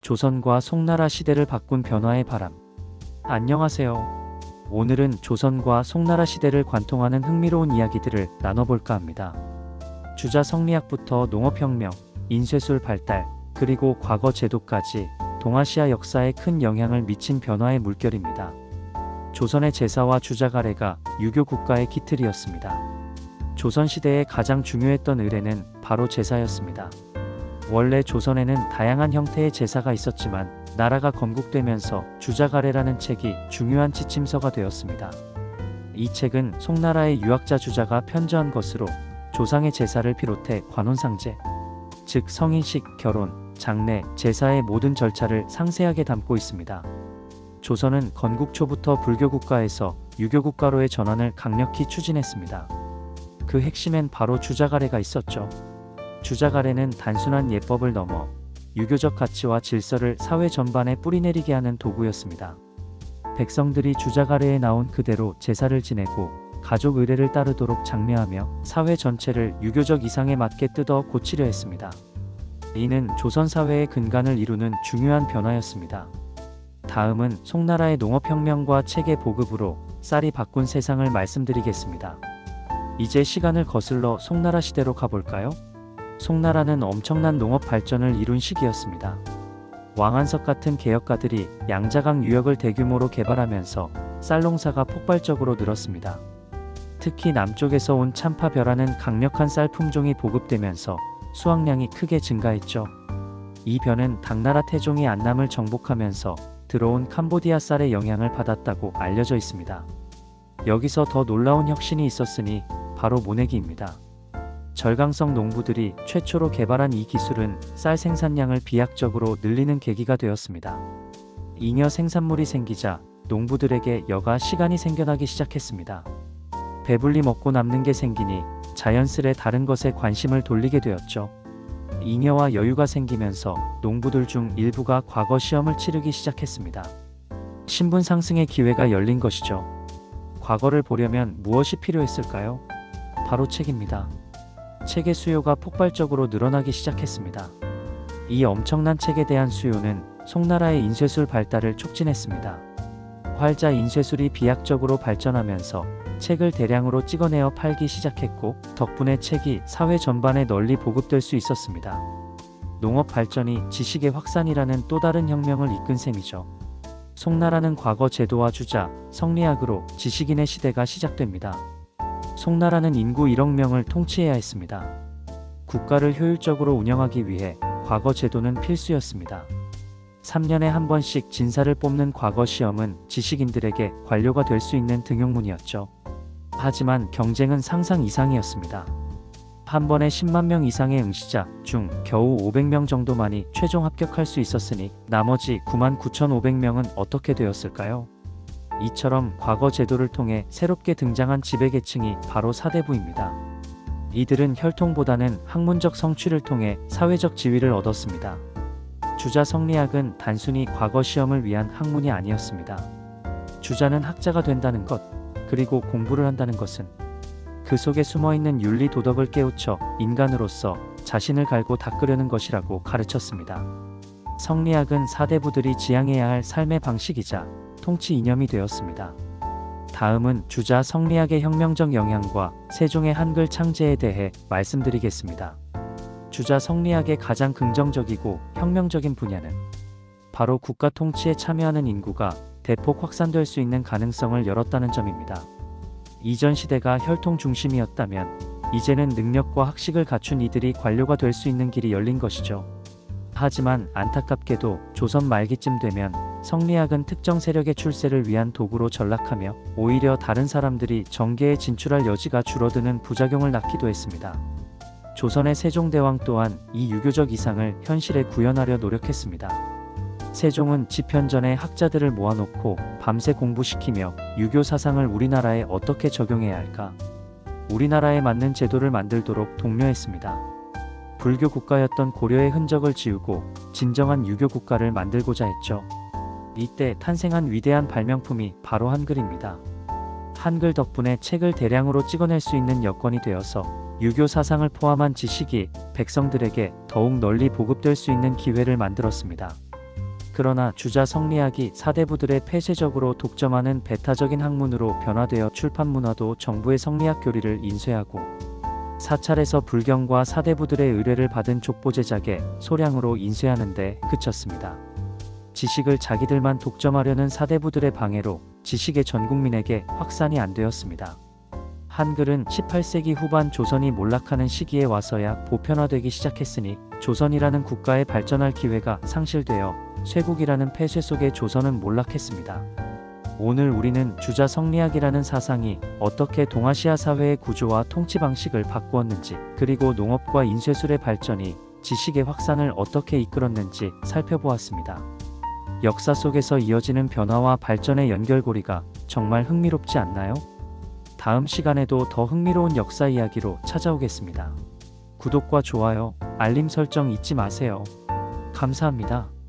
조선과 송나라 시대를 바꾼 변화의 바람. 안녕하세요. 오늘은 조선과 송나라 시대를 관통하는 흥미로운 이야기들을 나눠볼까 합니다. 주자 성리학부터 농업혁명, 인쇄술 발달, 그리고 과거 제도까지 동아시아 역사에 큰 영향을 미친 변화의 물결입니다. 조선의 제사와 주자가래가 유교 국가의 기틀이었습니다. 조선시대에 가장 중요했던 의례는 바로 제사였습니다. 원래 조선에는 다양한 형태의 제사가 있었지만 나라가 건국되면서 주자가래라는 책이 중요한 지침서가 되었습니다. 이 책은 송나라의 유학자 주자가 편저한 것으로 조상의 제사를 비롯해 관혼상제, 즉 성인식, 결혼, 장례, 제사의 모든 절차를 상세하게 담고 있습니다. 조선은 건국 초부터 불교 국가에서 유교 국가로의 전환을 강력히 추진했습니다. 그 핵심엔 바로 주자가래가 있었죠. 주자가래는 단순한 예법을 넘어 유교적 가치와 질서를 사회 전반에 뿌리내리게 하는 도구였습니다. 백성들이 주자가래에 나온 그대로 제사를 지내고 가족 의례를 따르도록 장려하며 사회 전체를 유교적 이상에 맞게 뜯어 고치려 했습니다. 이는 조선 사회의 근간을 이루는 중요한 변화였습니다. 다음은 송나라의 농업혁명과 체계 보급으로 쌀이 바꾼 세상을 말씀드리겠습니다. 이제 시간을 거슬러 송나라 시대로 가볼까요? 송나라는 엄청난 농업 발전을 이룬 시기였습니다. 왕한석 같은 개혁가들이 양자강 유역을 대규모로 개발하면서 쌀 농사가 폭발적으로 늘었습니다. 특히 남쪽에서 온 참파벼라는 강력한 쌀 품종이 보급되면서 수확량이 크게 증가했죠. 이 벼는 당나라 태종이 안남을 정복하면서 들어온 캄보디아 쌀의 영향을 받았다고 알려져 있습니다. 여기서 더 놀라운 혁신이 있었으니 바로 모내기입니다. 절강성 농부들이 최초로 개발한 이 기술은 쌀 생산량을 비약적으로 늘리는 계기가 되었습니다. 잉여 생산물이 생기자 농부들에게 여가 시간이 생겨나기 시작했습니다. 배불리 먹고 남는 게 생기니 자연스레 다른 것에 관심을 돌리게 되었죠. 잉여와 여유가 생기면서 농부들 중 일부가 과거 시험을 치르기 시작했습니다. 신분 상승의 기회가 열린 것이죠. 과거를 보려면 무엇이 필요했을까요? 바로 책입니다. 책의 수요가 폭발적으로 늘어나기 시작했습니다. 이 엄청난 책에 대한 수요는 송나라의 인쇄술 발달을 촉진했습니다. 활자 인쇄술이 비약적으로 발전하면서 책을 대량으로 찍어내어 팔기 시작했고, 덕분에 책이 사회 전반에 널리 보급될 수 있었습니다. 농업 발전이 지식의 확산이라는 또 다른 혁명을 이끈 셈이죠. 송나라는 과거 제도와 주자, 성리학으로 지식인의 시대가 시작됩니다. 송나라는 인구 1억 명을 통치해야 했습니다. 국가를 효율적으로 운영하기 위해 과거 제도는 필수였습니다. 3년에 한 번씩 진사를 뽑는 과거 시험은 지식인들에게 관료가 될 수 있는 등용문이었죠. 하지만 경쟁은 상상 이상이었습니다. 한 번에 10만 명 이상의 응시자 중 겨우 500명 정도만이 최종 합격할 수 있었으니 나머지 99,500명은 어떻게 되었을까요? 이처럼 과거 제도를 통해 새롭게 등장한 지배계층이 바로 사대부입니다. 이들은 혈통보다는 학문적 성취를 통해 사회적 지위를 얻었습니다. 주자 성리학은 단순히 과거 시험을 위한 학문이 아니었습니다. 주자는 학자가 된다는 것, 그리고 공부를 한다는 것은 그 속에 숨어있는 윤리 도덕을 깨우쳐 인간으로서 자신을 갈고 닦으려는 것이라고 가르쳤습니다. 성리학은 사대부들이 지향해야 할 삶의 방식이자 통치 이념이 되었습니다. 다음은 주자 성리학의 혁명적 영향과 세종의 한글 창제에 대해 말씀드리겠습니다. 주자 성리학의 가장 긍정적이고 혁명적인 분야는 바로 국가 통치에 참여하는 인구가 대폭 확산될 수 있는 가능성을 열었다는 점입니다. 이전 시대가 혈통 중심이었다면 이제는 능력과 학식을 갖춘 이들이 관료가 될 수 있는 길이 열린 것이죠. 하지만 안타깝게도 조선 말기쯤 되면 성리학은 특정 세력의 출세를 위한 도구로 전락하며 오히려 다른 사람들이 정계에 진출할 여지가 줄어드는 부작용을 낳기도 했습니다. 조선의 세종대왕 또한 이 유교적 이상을 현실에 구현하려 노력했습니다. 세종은 집현전에 학자들을 모아놓고 밤새 공부시키며 유교 사상을 우리나라에 어떻게 적용해야 할까? 우리나라에 맞는 제도를 만들도록 독려했습니다. 불교 국가였던 고려의 흔적을 지우고 진정한 유교 국가를 만들고자 했죠. 이때 탄생한 위대한 발명품이 바로 한글입니다. 한글 덕분에 책을 대량으로 찍어낼 수 있는 여건이 되어서 유교 사상을 포함한 지식이 백성들에게 더욱 널리 보급될 수 있는 기회를 만들었습니다. 그러나 주자 성리학이 사대부들의 폐쇄적으로 독점하는 배타적인 학문으로 변화되어 출판 문화도 정부의 성리학 교리를 인쇄하고 사찰에서 불경과 사대부들의 의뢰를 받은 족보 제작에 소량으로 인쇄하는 데 그쳤습니다. 지식을 자기들만 독점하려는 사대부들의 방해로 지식의 전 국민에게 확산이 안 되었습니다. 한글은 18세기 후반 조선이 몰락하는 시기에 와서야 보편화되기 시작했으니 조선이라는 국가에 발전할 기회가 상실되어 쇄국이라는 폐쇄 속에 조선은 몰락했습니다. 오늘 우리는 주자 성리학이라는 사상이 어떻게 동아시아 사회의 구조와 통치 방식을 바꾸었는지, 그리고 농업과 인쇄술의 발전이 지식의 확산을 어떻게 이끌었는지 살펴보았습니다. 역사 속에서 이어지는 변화와 발전의 연결고리가 정말 흥미롭지 않나요? 다음 시간에도 더 흥미로운 역사 이야기로 찾아오겠습니다. 구독과 좋아요, 알림 설정 잊지 마세요. 감사합니다.